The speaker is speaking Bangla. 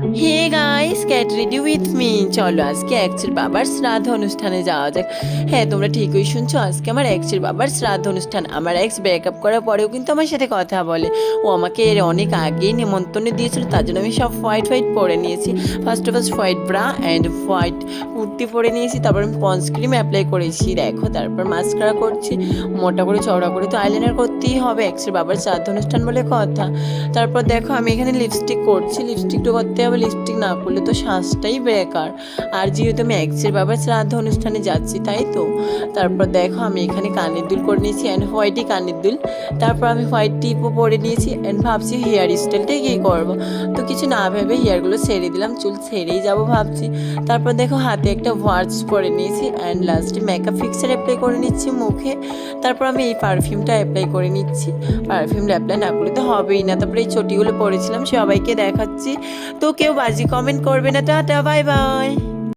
Hey guys, get ready with me. চলো আজকে এক্সের বাবার শ্রাদ্ধ অনুষ্ঠানে যাওয়া যাক। হ্যাঁ, তোমরা ঠিকই শুনছো, আজকে আমার এক্সের বাবার শ্রাদ্ধ অনুষ্ঠান। আমার এক্স ব্রেকআপ করার পরেও কিন্তু আমার সাথে কথা বলে। ও আমাকে এর অনেক আগেই নিমন্ত্রণ দিয়েছিল, তার জন্য আমি সব হোয়াইট হোয়াইট পরে নিয়েছি। First white bra and white kurti পরে নিয়েছি। তারপর আমি পন্স ক্রিম অ্যাপ্লাই করেছি, দেখো। তারপর মাস্কারা করছি মোটা করে চওড়া করে, তো আইলাইনার করতেই হবে, এক্সের বাবার শ্রাদ্ধ অনুষ্ঠান বলে কথা। তারপর দেখো আমি এখানে লিপস্টিক করছি, লিপস্টিকটা করতে হবে, লিপস্টিক না করলে তো শ্বাসটাই বেকার। আর যেহেতু আমি এক্সের বাবার শ্রাদ্ধ অনুষ্ঠানে যাচ্ছি, তাই তো। তারপর দেখো আমি এখানে কানের দুল করে নিয়েছি, অ্যান্ড হোয়াইটই কানের দুল। তারপর আমি হোয়াইট টিপও পরে নিয়েছি, অ্যান্ড ভাবছি হেয়ার স্টাইলটাই কী করবো। তো কিছু না ভেবে হেয়ারগুলো ছেড়ে দিলাম, চুল ছেড়েই যাবো ভাবছি। তারপর দেখো হাতে একটা ওয়াচ পরে নিয়েছি, অ্যান্ড লাস্টে মেকআপ ফিক্সার অ্যাপ্লাই করে নিচ্ছি মুখে। তারপর আমি এই পারফিউমটা অ্যাপ্লাই করে নিচ্ছি। পারফিউমটা অ্যাপ্লাই না করলে তো হবেই না। তারপরে এই চটিগুলো পরেছিলাম, সবাইকে দেখাচ্ছি। তো কেউ বাজি কমেন্ট করবে না। Tata, bye bye.